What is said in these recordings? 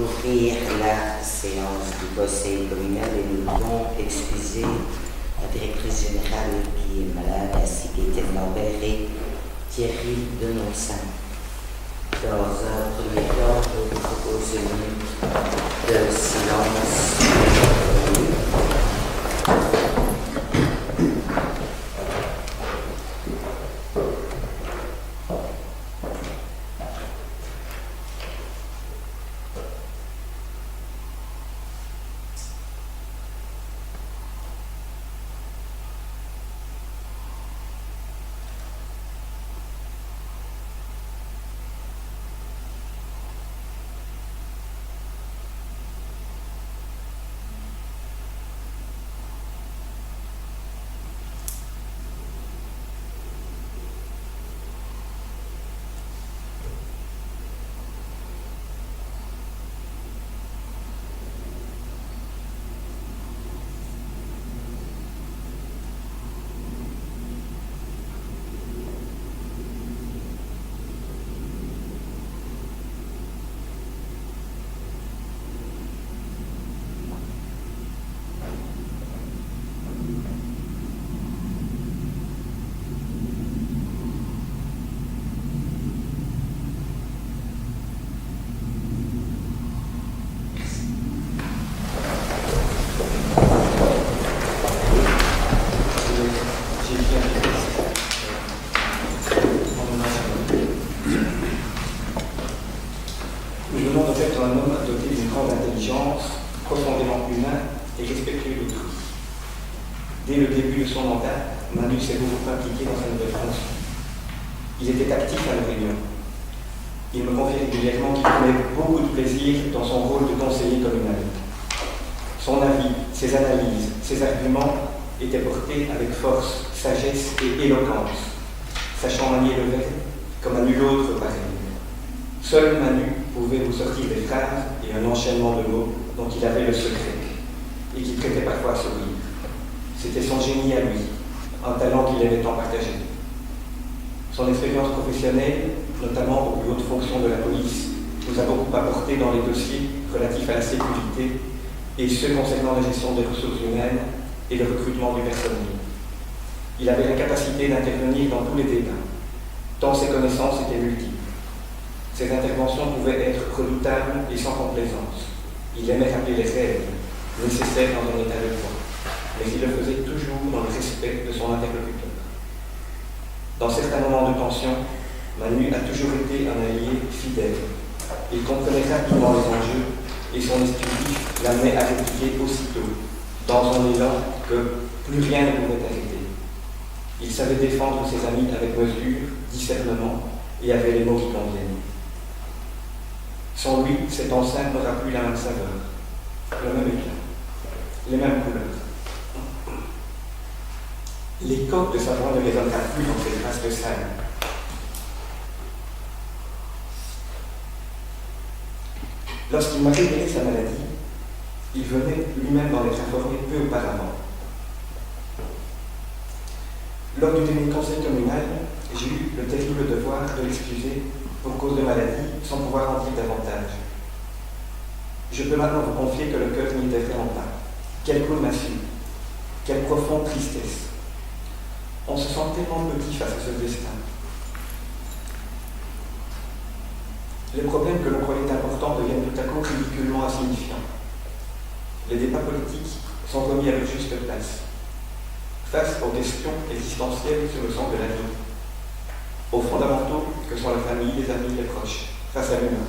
ouvrir la séance du conseil communal et nous devons excuser la directrice générale qui est malade ainsi qu'Étienne Lambert et Thierry Denonçin. Dans un premier temps, je vous propose une minute de silence. Dès le début de son mandat, Manu s'est beaucoup impliqué dans sa nouvelle fonction. Il était actif à nos réunions. Il me confiait régulièrement qu'il prenait beaucoup de plaisir dans son rôle de conseiller communal. Son avis, ses analyses, ses arguments étaient portés avec force, sagesse et éloquence, sachant manier le verbe comme à nul autre pareil. Seul Manu pouvait vous sortir des phrases et un enchaînement de mots dont il avait le secret et qui prêtait parfois à sourire. C'était son génie à lui, un talent qu'il aimait tant partager. Son expérience professionnelle, notamment aux plus hautes fonctions de la police, nous a beaucoup apporté dans les dossiers relatifs à la sécurité et ceux concernant la gestion des ressources humaines et le recrutement du personnel. Il avait la capacité d'intervenir dans tous les débats, tant ses connaissances étaient multiples. Ses interventions pouvaient être redoutables et sans complaisance. Il aimait rappeler les règles nécessaires dans un état de droit, mais il le faisait toujours dans le respect de son interlocuteur. Dans certains moments de tension, Manu a toujours été un allié fidèle. Il comprenait rapidement les enjeux et son esprit vif l'amenait à répliquer aussitôt, dans un élan que plus rien ne pouvait arrêter. Il savait défendre ses amis avec mesure, discernement et avait les mots qui conviennent. Sans lui, cette enceinte n'aura plus la même saveur, le même éclat, les mêmes couleurs. L'écho de sa voix ne résonnera plus dans cette vaste salle. Lorsqu'il m'a révélé sa maladie, il venait lui-même d'en être informé peu auparavant. Lors du dernier conseil communal, j'ai eu le terrible devoir de l'excuser pour cause de maladie sans pouvoir en dire davantage. Je peux maintenant vous confier que le cœur n'y était vraiment pas. Quelle condamnation, quelle profonde tristesse. On se sent tellement petit face à ce destin. Les problèmes que l'on croyait importants deviennent tout à coup ridiculement insignifiants. Les débats politiques sont remis à leur juste place, face aux questions existentielles sur le sens de la vie, aux fondamentaux que sont la famille, les amis, les proches, face à l'humain.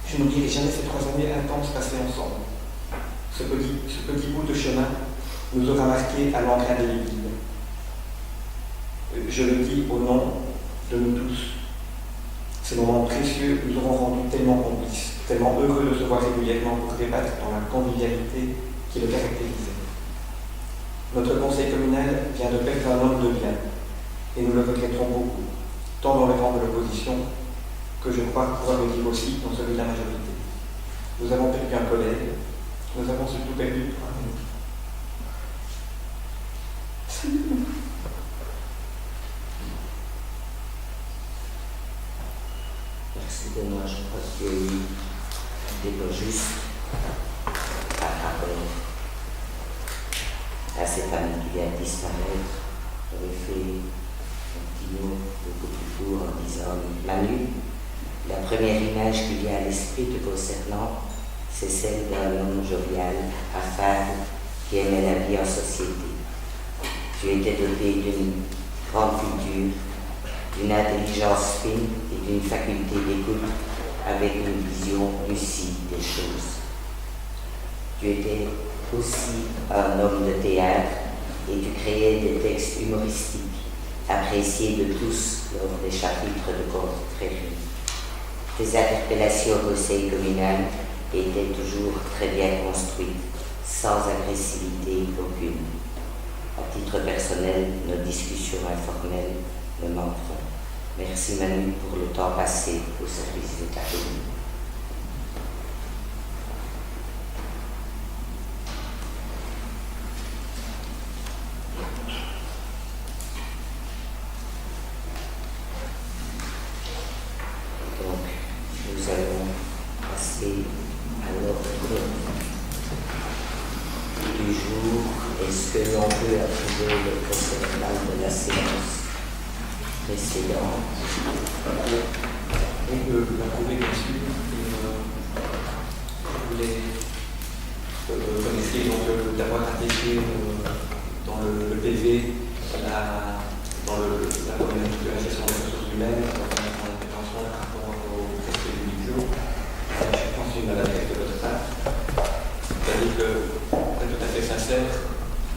Je n'oublierai jamais ces 3 années intenses passées ensemble. Ce petit bout de chemin nous aura marqué à l'encre indélébile. Je le dis au nom de nous tous. Ces moments précieux nous auront rendus tellement complices, tellement heureux de se voir régulièrement pour débattre dans la convivialité qui le caractérisait. Notre conseil communal vient de perdre un homme de bien, et nous le regretterons beaucoup, tant dans les rangs de l'opposition que je crois pouvoir le dire aussi dans celui de la majorité. Nous avons perdu un collègue, nous avons surtout perdu un ami. Merci. de moi, je crois qu'il y a eu des pas justes par rapport à cette famille qui vient de disparaître. J'aurais fait un petit mot beaucoup plus court en disant Manu, la première image qui vient à l'esprit te concernant, c'est celle d'un homme jovial, affable, qui aimait la vie en société. Tu étais doté d'une grande culture, d'une intelligence fine et d'une faculté d'écoute avec une vision lucide des choses. Tu étais aussi un homme de théâtre et tu créais des textes humoristiques, appréciés de tous lors des chapitres de contes très riches. Tes interpellations au conseil communal étaient toujours très bien construites, sans agressivité aucune. À titre personnel, nos discussions informelles me manqueront. Merci Manu pour le temps passé au service de ta commune. Donc, nous allons passer à l'ordre du jour. Est-ce que l'on peut approuver le procès-verbal de la séance précédente? On peut l'approuver bien sûr. Vous connaissez donc d'avoir intégré dans le PV dans la problématique de la gestion des ressources humaines, dans l'intervention par rapport au respect du micro. Je pense une maladie de votre part. C'est-à-dire que, pour être tout à fait sincère,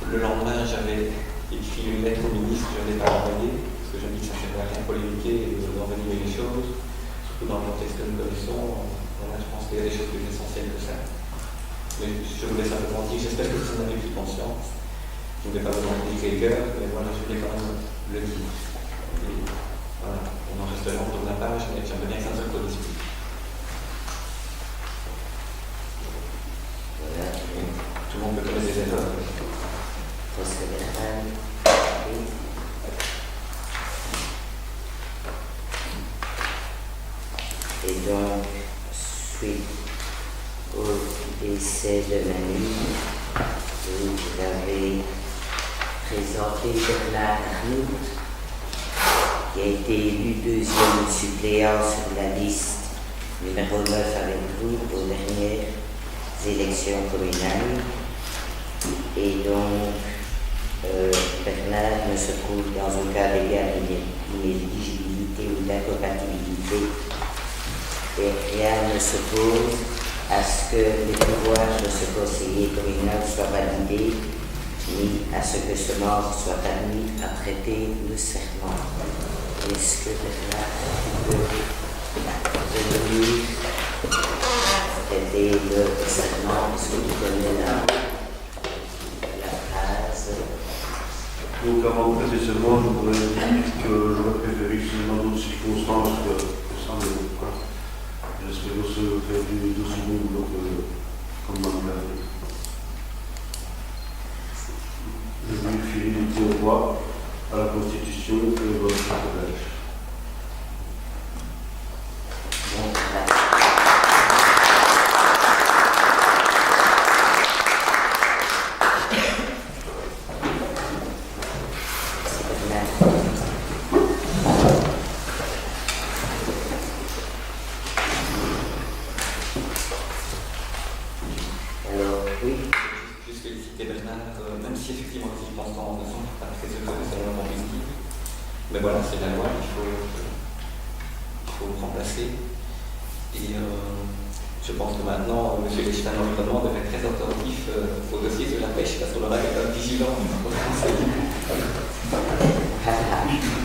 le lendemain, j'avais écrit une lettre au ministre, je ne l'ai pas envoyée, parce que je me dis que ça ne servait à rien de polémiquer et d'envenimer les choses, surtout dans le contexte que nous connaissons. Voilà, je pense qu'il y a des choses plus essentielles que ça. Mais je voulais simplement dire, j'espère que vous en avez pris conscience. Je ne vais pas vous demander rigueur, mais voilà, je voulais quand même le dire. Et voilà, on en reste là autour de la page, mais j'aimerais bien que ça ne se produise plus. Voilà. Tout le monde peut connaître des erreurs. Procès-verbal. Et donc, suite au décès de Manu, vous avez présenté Bernard Arnoult, qui a été élu deuxième suppléant sur la liste numéro 9 avec vous aux dernières élections communales. Et donc, Bernard ne se trouve dans aucun cas d'inéligibilité ou d'incompatibilité et rien ne s'oppose à ce que les pouvoirs de ce conseiller communal soient validés ni à ce que ce membre soit admis à prêter le serment. Est-ce que Bernard peut revenir prêter le serment? Est-ce que vous connaissez la phrase? Donc avant de prêter serment, je voudrais dire que j'aurais préféré que dans d'autres circonstances que ça ne vaut pas. J'espère aussi faire du dossier comme mandat. Je lui fidélité au roi, à la Constitution et au vote collège. Mais voilà, c'est la loi, il faut remplacer. Et je pense que maintenant, M. Léchevin d'Environnement devrait être très attentif au dossier de la pêche, parce qu'on aura été vigilant au Conseil.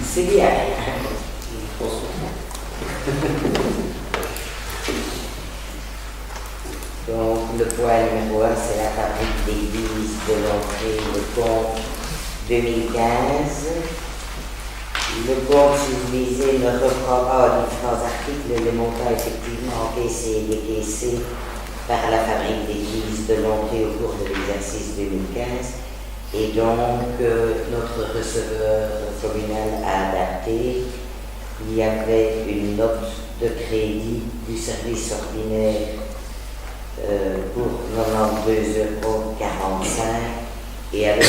C'est bien. Donc, le point numéro 1, c'est la fabrique d'église de l'entrée, le compte 2015. Le compte subdivisé ne reprend pas en différents articles les montants effectivement encaissés et décaissés par la fabrique d'église de l'entrée au cours de l'exercice 2015. Et donc, notre receveur communal a adapté. Il y avait une note de crédit du service ordinaire pour 92,45 € et avec le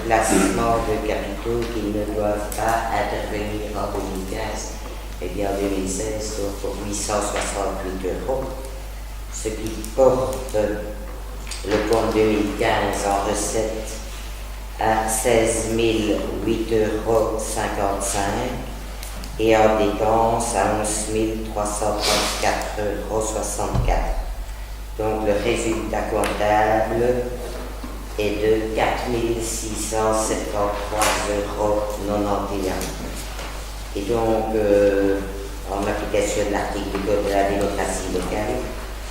placement de capitaux qui ne doivent pas intervenir en 2015 et bien en 2016, donc pour 868 €, ce qui porte le compte 2015 en recette à 16 008,55 € et en dépenses à 11 334,64 €. Donc le résultat comptable est de 4 673,91 €. Et donc, en application de l'article du Code de la démocratie locale,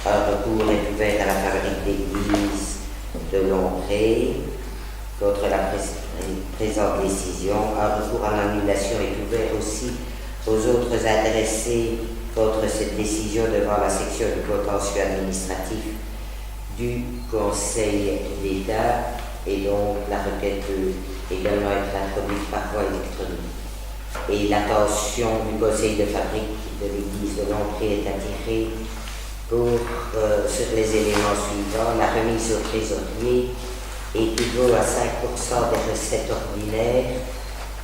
un recours est ouvert à la fabrique d'église de Lompré contre la présente décision. Un recours en annulation est ouvert aussi aux autres intéressés contre cette décision devant la section du contentieux administratif du Conseil d'État, et donc la requête peut également être introduite par voie électronique. Et l'attention du conseil de fabrique de l'église de Lompré est attirée sur les éléments suivants. La remise au trésorier équivaut à 5% des recettes ordinaires,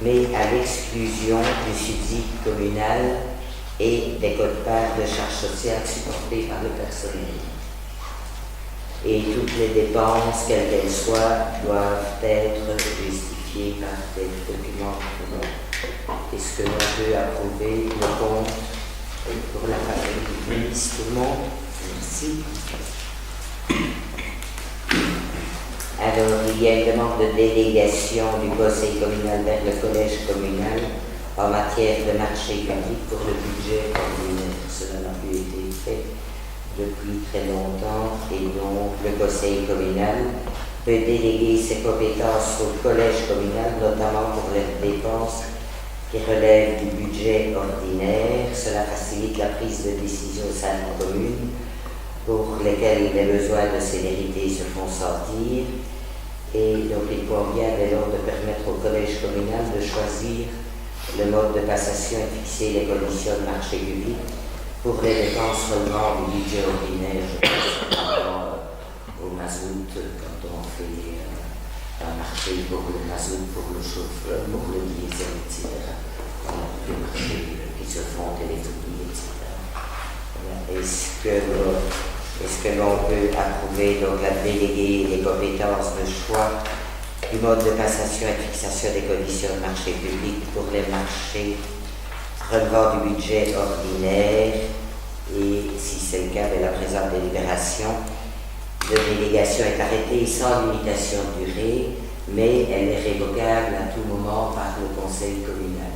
mais à l'exclusion du subside communal et des quotes-parts de charges sociales supportées par le personnel. Et toutes les dépenses, quelles qu'elles soient, doivent être justifiées par des documents. Est-ce que l'on peut approuver le compte pour la fabrique du ministre? Tout le monde? Merci. Alors, il y a une demande de délégation du conseil communal vers le collège communal en matière de marché public pour le budget ordinaire. Cela n'a plus été fait depuis très longtemps, et donc le conseil communal peut déléguer ses compétences au collège communal, notamment pour les dépenses qui relèvent du budget ordinaire. Cela facilite la prise de décision au sein de la commune, pour lesquelles les besoins de célérité se font sentir, et donc il convient dès lors de permettre au collège communal de choisir le mode de passation et fixer les conditions de marché public pour les dépenses relevant du budget ordinaire. Je pense au mazout, quand on fait un marché pour le mazout, pour le chauffeur, pour le diesel, etc. On a des marchés qui se font téléphonie, etc. Voilà. Est-ce que l'on peut approuver donc la déléguer les compétences de choix du mode de passation et de fixation des conditions de marché public pour les marchés relevant du budget ordinaire, et si c'est le cas de la présente délibération de délégation est arrêtée sans limitation de durée, mais elle est révocable à tout moment par le conseil communal.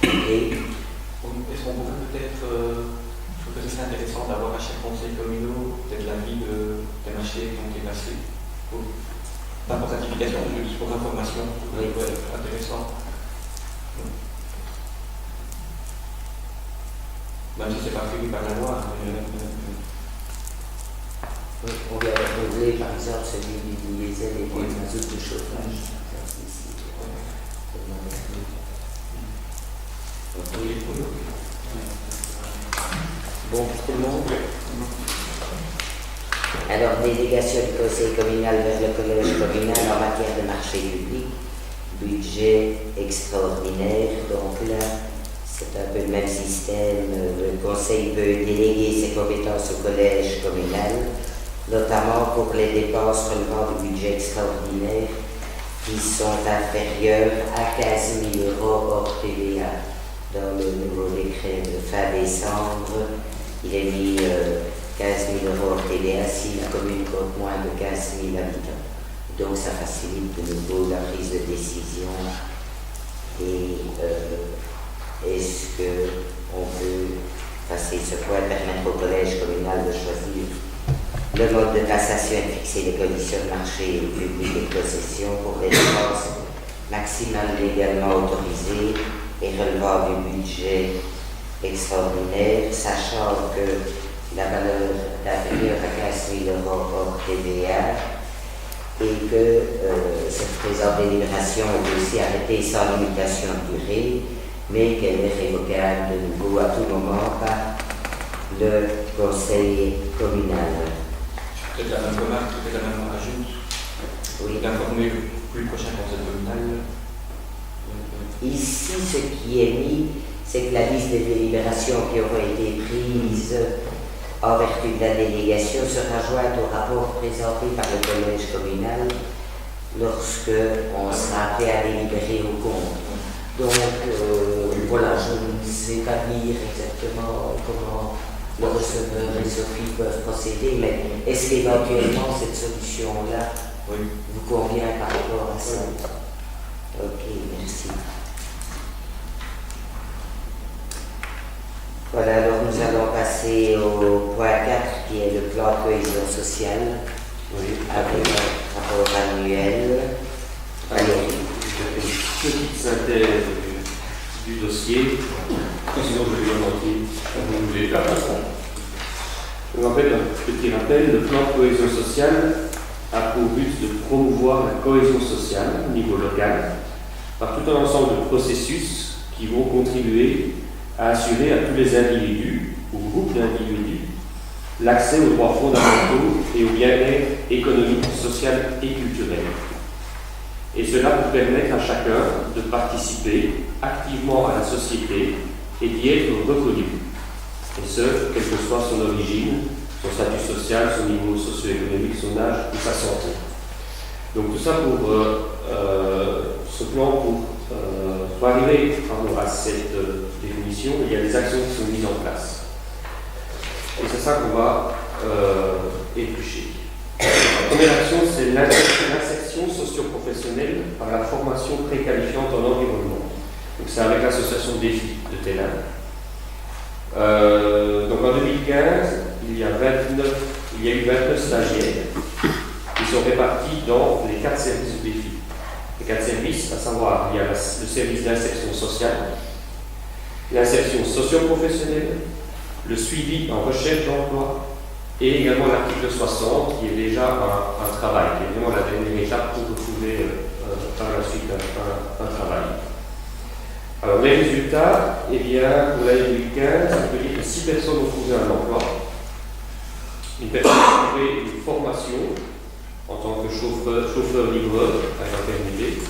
Et est-ce qu'on pourrait peut-être, je trouve que c'est intéressant d'avoir à chaque conseil communal peut-être l'avis des marchés qui ont été passés, pas pour certification, juste pour information, ça pourrait être intéressant. Même si ce n'est pas prévu par la loi. on vient de renouveler par exemple celui du diesel et du mazout de chauffage. Bon, tout le monde. Alors, délégation du conseil communal vers le collège communal en matière de marché public, budget extraordinaire. Donc là, c'est un peu le même système. Le conseil peut déléguer ses compétences au collège communal, notamment pour les dépenses relevant du budget extraordinaire qui sont inférieures à 15 000 € hors TVA. Dans le nouveau décret de fin décembre, il est mis 15 000 € hors TVA si la commune compte moins de 15 000 habitants. Donc ça facilite de nouveau la prise de décision. Et est-ce qu'on peut passer ce point, permettre au collège communal de choisir le mode de taxation et fixer les conditions de marché public et de possession pour les dépenses maximales légalement autorisées et relevant du budget extraordinaire, sachant que la valeur est inférieure à 15 000 € hors TVA et que cette présente délibération est aussi arrêtée sans limitation de durée mais qu'elle est révocable de nouveau à tout moment par le conseil communal. Peut-être la même remarque, peut-être la même ajoute. Oui. D'informer le plus prochain conseil communal. Ici, ce qui est mis, c'est que la liste des délibérations qui auront été prises en vertu de la délégation sera jointe au rapport présenté par le collège communal lorsque on sera appelé à délibérer au compte. Donc, voilà, je ne sais pas dire exactement comment le receveur et Sophie peuvent procéder, mais est-ce qu'éventuellement cette solution-là vous convient par rapport à ça? Ok, merci. Voilà, alors nous allons passer au point 4 qui est le plan de cohésion sociale avec un rapport annuel. Valérie. Une petite synthèse du dossier, sinon je vais le mentir, vous voulez faire ça. Je rappelle un petit rappel, le plan de cohésion sociale a pour but de promouvoir la cohésion sociale au niveau local par tout un ensemble de processus qui vont contribuer à assurer à tous les individus ou groupes d'individus l'accès aux droits fondamentaux et au bien-être économique, social et culturel. Et cela pour permettre à chacun de participer activement à la société et d'y être reconnu. Et ce, quelle que soit son origine, son statut social, son niveau socio-économique, son âge ou sa santé. Donc tout ça pour ce plan pour arriver à cette définition, il y a des actions qui sont mises en place. Et c'est ça qu'on va éplucher. La première action, c'est l'insertion socio-professionnelle par la formation préqualifiante en environnement. Donc c'est avec l'association Défi de Télin. Donc en 2015, il y a eu 29 stagiaires qui sont répartis dans les 4 services de Défi. Les 4 services, à savoir, il y a le service d'insertion sociale, l'insertion socio-professionnelle, le suivi en recherche d'emploi et également l'article 60 qui est déjà un travail, qui est vraiment la dernière étape pour retrouver par la suite un travail. Alors les résultats, eh bien, pour l'année 2015, on peut dire que 6 personnes ont trouvé un emploi, une personne a trouvé une formation en tant que chauffeur-livreur à la permis.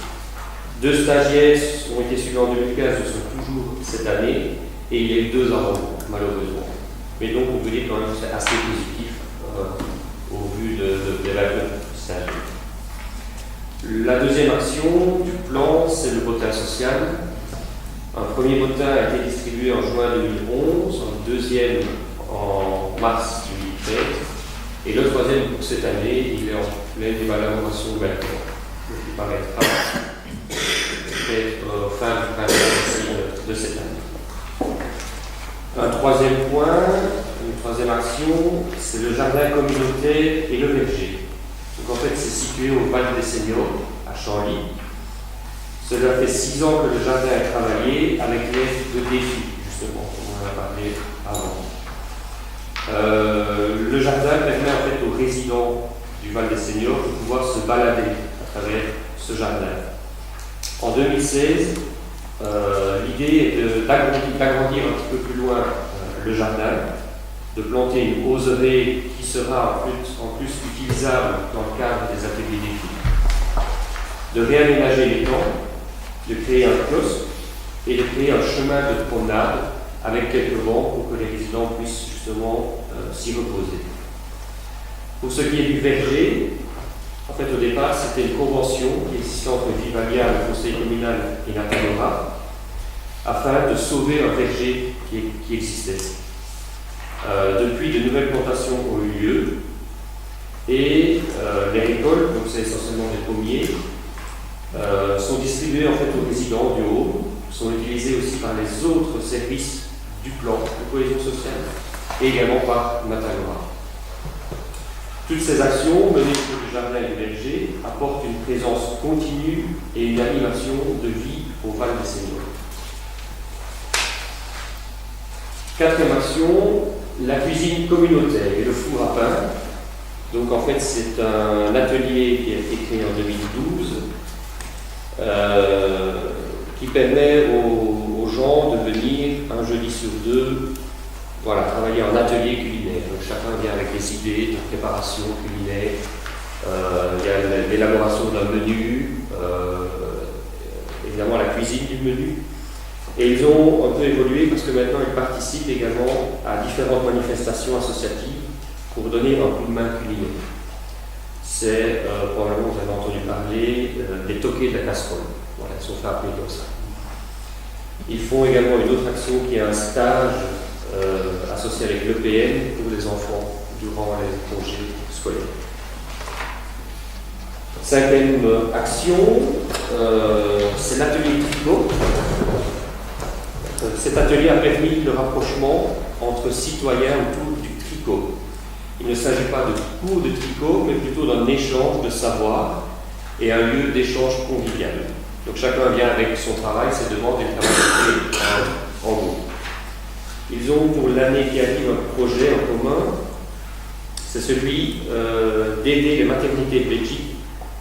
2 stagiaires ont été suivis en 2015, ce sont toujours cette année, et il y a eu 2 avant, malheureusement. Mais donc on peut dire quand même que c'est assez positif au vu des 29 stagiaires. La deuxième action du plan, c'est le bulletin social. Un premier bulletin a été distribué en juin 2011, un deuxième en mars 2013, et le troisième pour cette année, il est en pleine évaluation maintenant. Donc il paraîtra peut-être fin du printemps de cette année. Un troisième point, une troisième action, c'est le jardin communautaire et le verger. Donc en fait, c'est situé au Val des Seniors, à Chanly. Cela fait 6 ans que le jardin est travaillé avec l'aide de Défi, justement, comme on en a parlé avant. Le jardin permet en fait aux résidents du Val des Seniors de pouvoir se balader à travers ce jardin. En 2016, l'idée est d'agrandir un petit peu plus loin le jardin, de planter une oseraie qui sera en plus utilisable dans le cadre des ateliers Défi, de réaménager les temps, de créer un kiosque et de créer un chemin de promenade avec quelques bancs pour que les résidents puissent justement s'y reposer. Pour ce qui est du verger, en fait au départ c'était une convention qui existait entre Vivalia, le conseil communal et Natalora afin de sauver un verger qui existait. Depuis, de nouvelles plantations ont eu lieu et les récoltes, donc c'est essentiellement des pommiers, sont distribués en fait aux résidents du Haut, sont utilisés aussi par les autres services du plan de cohésion sociale et également par Natalora. Toutes ces actions menées sur le jardin et le verger apportent une présence continue et une animation de vie au Val des Seniors. Quatrième action, la cuisine communautaire et le four à pain. Donc en fait c'est un atelier qui a été créé en 2012 qui permet aux gens de venir un jeudi sur 2, voilà, travailler en atelier culinaire. Donc chacun vient avec des idées de préparation culinaire. Il y a l'élaboration d'un menu, évidemment la cuisine du menu. Et ils ont un peu évolué parce que maintenant ils participent également à différentes manifestations associatives pour donner un coup de main culinaire. C'est, probablement vous avez entendu parler, des toqués de la casserole. Voilà, ils sont fait appeler comme ça. Ils font également une autre action qui est un stage associé avec l'EPN pour les enfants durant les congés scolaires. 5e action, c'est l'atelier tricot. Cet atelier a permis le rapprochement entre citoyens autour du tricot. Il ne s'agit pas de cours de tricot, mais plutôt d'un échange de savoir et un lieu d'échange convivial. Donc chacun vient avec son travail, ses demandes et le travail en groupe. Ils ont pour l'année qui arrive un projet en commun, c'est celui d'aider les maternités de Belgique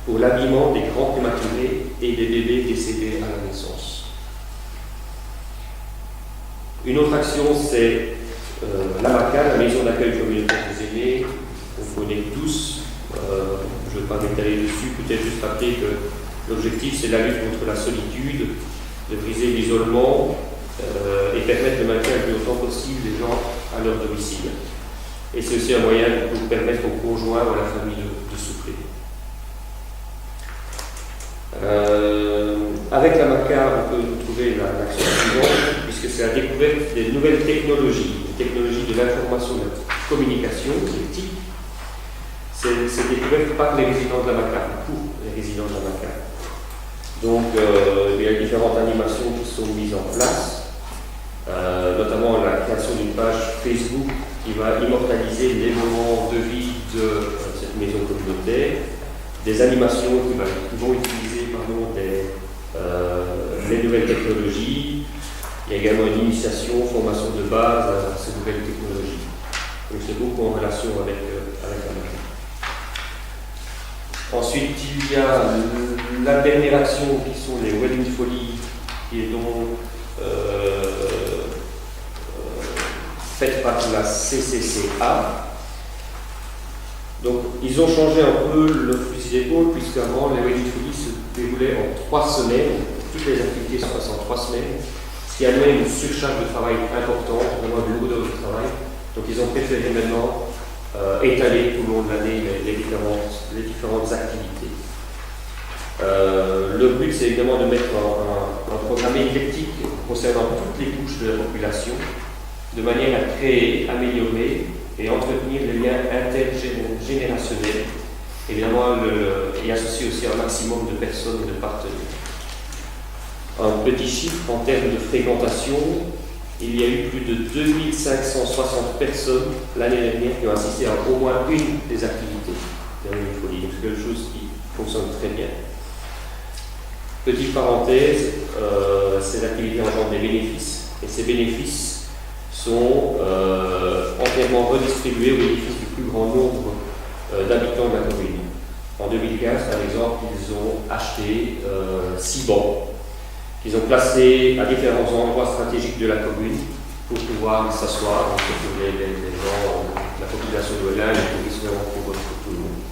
pour l'habillement des grands prématurés et des bébés décédés à la naissance. Une autre action, c'est la MACA, la maison d'accueil communautaire des aînés, qu'on connaît tous. Je ne vais pas m'étaler dessus, peut-être juste rappeler que l'objectif, c'est la lutte contre la solitude, de briser l'isolement et permettre de maintenir le plus longtemps possible les gens à leur domicile. Et c'est aussi un moyen pour permettre aux conjoints ou à la famille de souffler. Avec la MACA, on peut trouver l'action suivante, puisque c'est la découverte des nouvelles technologies, les technologies de l'information et de la communication, les TIC. C'est découvert par les résidents de la MACA, pour les résidents de la MACA. Donc, il y a différentes animations qui sont mises en place, notamment la création d'une page Facebook qui va immortaliser les moments de vie de cette maison communautaire, des animations qui vont utiliser les nouvelles technologies. Il y a également une initiation, formation de base à ces nouvelles technologies. Donc c'est beaucoup en relation avec la MACA. Ensuite, il y a la dernière action qui sont les Wedding Folies, qui est donc faite par la CCCA. Donc, ils ont changé un peu le fusil d'épaule, puisqu'avant, les Wedding Folies se déroulaient en 3 semaines. Toutes les activités se passent en 3 semaines, ce qui amenait une surcharge de travail importante, vraiment une lourdeur de travail. Donc, ils ont préféré maintenant étaler tout le long de l'année les différentes activités. Le but, c'est évidemment de mettre un programme éclectique concernant toutes les couches de la population, de manière à créer, améliorer et entretenir les liens intergénérationnels, évidemment, et associer aussi un maximum de personnes et de partenaires. Un petit chiffre en termes de fréquentation, il y a eu plus de 2560 personnes l'année dernière qui ont assisté à au moins une des activités de la Wedding Folie. Donc c'est quelque chose qui fonctionne très bien. Petite parenthèse, ces activités engendrent des bénéfices, et ces bénéfices sont entièrement redistribués au bénéfice du plus grand nombre d'habitants de la commune. En 2015, par exemple, ils ont acheté 6 bancs qu'ils ont placés à différents endroits stratégiques de la commune pour pouvoir s'asseoir, pour les gens, la population de l'Olin, les touristes pour tout le monde.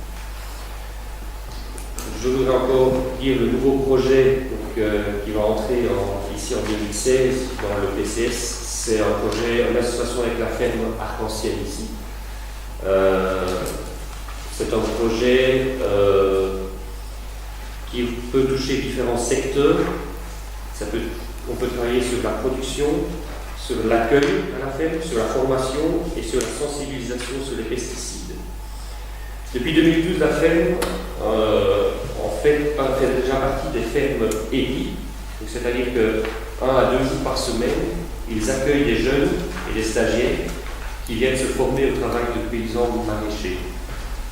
Je voudrais encore dire le nouveau projet qui va entrer ici en 2016 dans le PCS. C'est un projet en association avec la ferme Arc-en-Ciel ici. C'est un projet qui peut toucher différents secteurs. On peut travailler sur la production, sur l'accueil à la ferme, sur la formation et sur la sensibilisation sur les pesticides. Depuis 2012, la ferme fait déjà partie des fermes EPI, c'est-à-dire que 1 à 2 jours par semaine, ils accueillent des jeunes et des stagiaires qui viennent se former au travail de paysans ou maraîchers.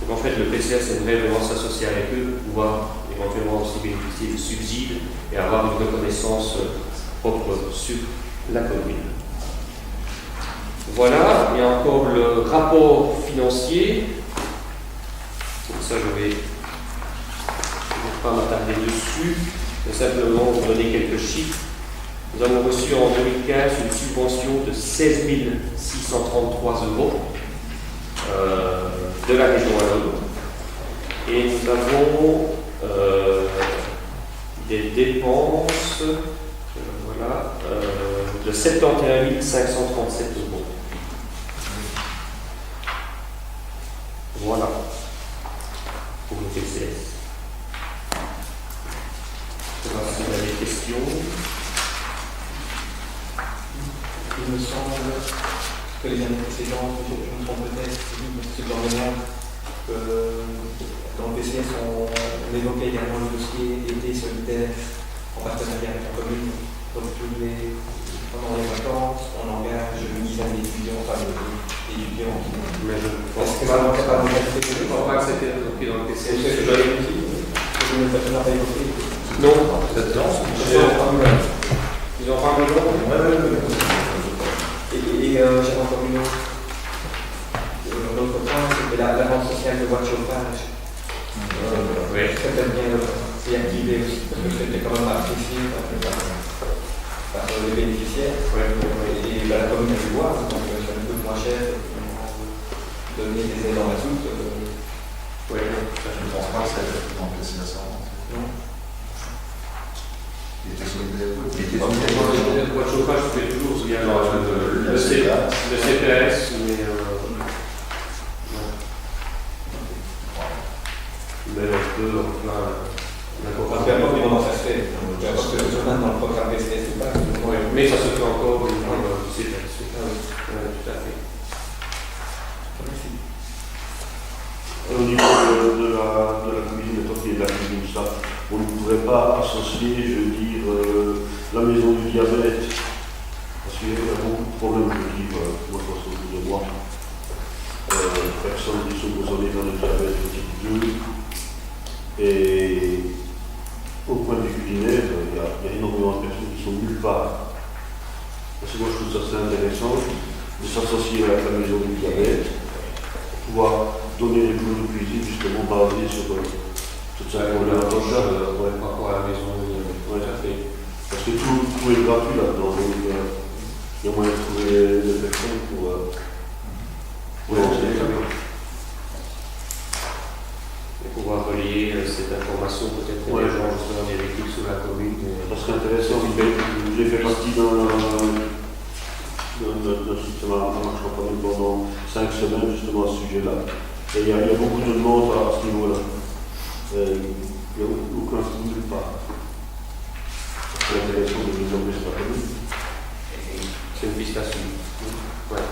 Donc en fait, le PCS aimerait vraiment s'associer avec eux, pouvoir éventuellement aussi bénéficier de subsides et avoir une reconnaissance propre sur la commune. Voilà, il y a encore le rapport financier. Comme ça, je ne vais pas m'attarder dessus, mais simplement vous donner quelques chiffres. Nous avons reçu en 2015 une subvention de 16 633 € de la région Wallonne. Et nous avons des dépenses de 71 537 €. Voilà pour le TCS. Je vais voir si vous avez des questions. Il me semble que les années précédentes, je me trompe peut-être, M. Blanc-Ménard, dans le PCS, on évoquait également le dossier d'été solidaire en partenariat avec la commune. Donc pendant les vacances, on engage une dizaine d'étudiants, enfin d'étudiants. Mais je ne pense Est-ce que ça manquait pas dans le Je ne pense pas que c'était repris dans le TCS. Je ne l'ai pas évoqué. Non, c'est ça. Ils ont pas besoin. Et j'avais encore une autre. L'autre point, c'était la vente sociale de bois de chauffage. Oui. Peut-être bien s'y activer aussi, parce que c'était quand même apprécié par les bénéficiaires. Et la commune a dû voir, donc ça nous coûte moins cher de donner des aides en mazout. Oui, je ne pense pas que ça a été remplacé à ça. Non. Il était solidaire. Le bois de chauffage, c'était toujours via le CPS, mais un peu Parce qu'à l'époque, comment ça se fait? Parce que dans le programme PCS ou pas? mais ça se fait encore au niveau du CPS. Tout à fait. Merci. Au niveau de la cuisine, toi qui es de la cuisine, ça, on ne pourrait pas associer, je veux dire, la maison du diabète, parce qu'il y a beaucoup de problèmes, je veux dire, moi je pense autour de moi, personnes qui sont concernées dans le diabète de type 2, et au point de vue culinaire, il y a énormément de personnes qui sont nulle part. Parce que moi je trouve ça assez intéressant de s'associer avec la maison du diabète, pour pouvoir donner des cours de cuisine justement basés sur toute sa collaboration Par rapport à la maison. Ouais, tout à fait. Parce que tout est gratuit là-dedans, donc il y a moyen de trouver des personnes pour enseigner ça. Et pouvoir relier cette information peut-être pour les gens justement des équipes sur la commune. Ça serait intéressant, j'ai fait partie d'un système à marche campagne pendant 5 semaines justement à ce sujet-là. Et il y a beaucoup de demandes à ce niveau-là. Il n'y a aucun souci nulle part. C'est intéressant de développer sur la commune. C'est une piste à suivre. Ouais.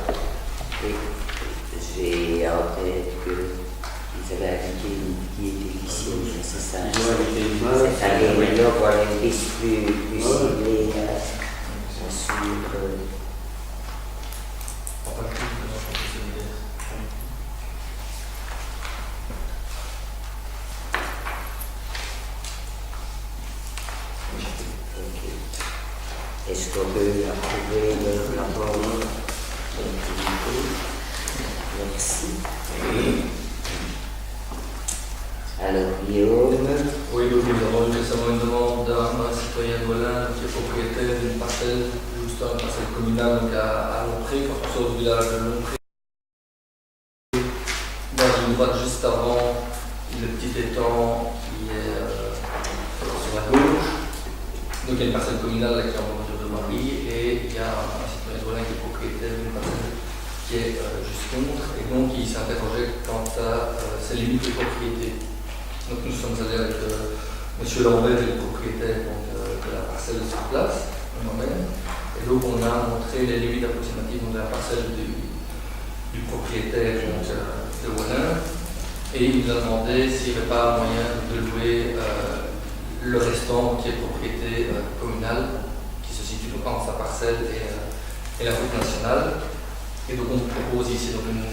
J'ai en tête qu'ils avaient invité une guide lycée, c'est ça. Ils ont invité une Cette année-là, pour une piste plus ciblée à suivre. Est-ce qu'on peut approuver le rapport d'activité? Merci. Alors, Guillaume. Oui, donc nous avons eu récemment une demande d'un citoyen de Wallin qui est propriétaire d'une parcelle, juste une parcelle communale donc à Lompré, quand on sort du village de Lompré. Dans une droite juste avant le petit étang qui est sur la gauche. Donc il y a une parcelle communale qui est en bordure de Marie et il y a un citoyen de Wallin qui est propriétaire d'une parcelle qui est juste contre et donc il s'interrogeait quant à ses limites de propriété. Donc nous sommes allés avec M. Lambert, le propriétaire de la parcelle sur place, moi-même, et donc on a montré les limites approximatives de la parcelle du propriétaire de Wallin et il nous a demandé s'il n'y avait pas moyen de louer le restant qui est propriété communale, qui se situe donc entre sa parcelle et la route nationale. Et donc on propose ici donc une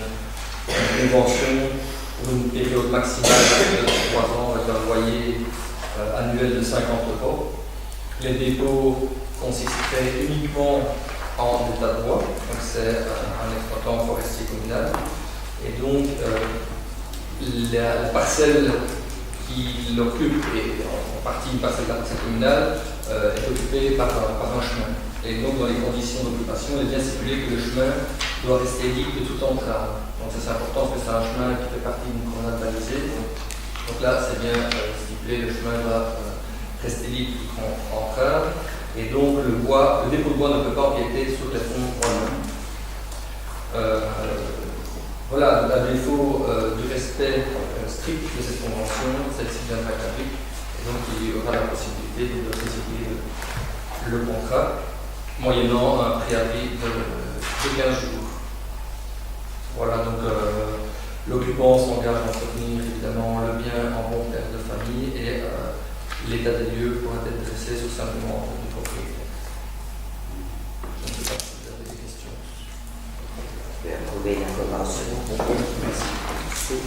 convention pour une période maximale de 3 ans avec un loyer annuel de 50 €. Les dépôts consisteraient uniquement en état de bois, donc c'est un exploitant forestier communal. Et donc la parcelle qui qu'il occupe, et en partie une parcelle communale, est occupée par un chemin. Et donc, dans les conditions d'occupation, il est bien stipulé que le chemin doit rester libre de toute entrave. Donc, ça, c'est important parce que c'est un chemin qui fait partie d'une promenade balisée. Donc là, c'est bien stipulé, le chemin doit rester libre de toute entrave. Et donc, le dépôt de bois ne peut pas empiéter sur les fonds romains. Voilà, à défaut du respect strict de cette convention, celle-ci viendra caduque. Et donc, il y aura la possibilité de résilier le contrat, moyennant un préavis de 15 jours. Voilà, donc l'occupant s'engage à entretenir évidemment le bien en bon terme de famille et l'état des lieux pourra être dressé sur sa demande du propriétaire. Je ne sais pas si vous avez des questions. Je vais approuver la convention. Merci.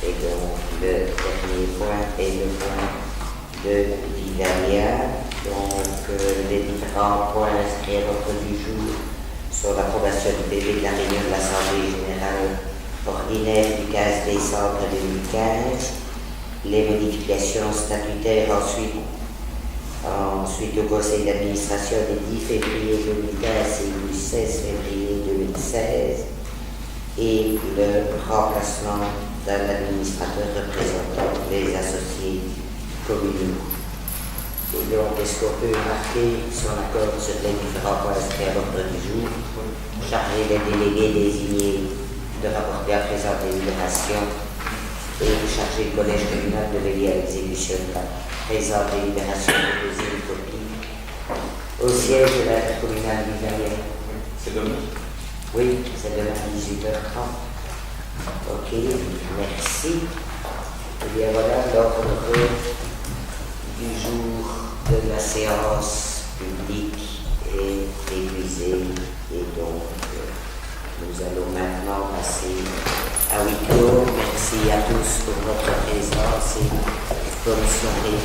Et donc, le dernier point est le point de Vidalia. Donc, les différents points inscrits à l'ordre du jour sur l'approbation du PV de la réunion de l'Assemblée générale ordinaire du 15 décembre 2015, les modifications statutaires ensuite au Conseil d'administration des 10 février 2015 et du 16 février 2016, et le remplacement d'un administrateur représentant les associés communaux. Et donc, est-ce qu'on peut marquer son accord sur les différents points inscrits à l'ordre du jour, charger les délégués désignés de rapporter à présenter libération et charger le collège communal de veiller à l'exécution de la présente délibération et de poser une copie au siège de l'intercommunal du Verrières. C'est demain. Oui, c'est demain à 18h30. Ok, merci. Et bien voilà, l'ordre du jour de la séance publique est épuisé et donc nous allons maintenant passer à huis clos. Merci à tous pour votre présence et bonne soirée.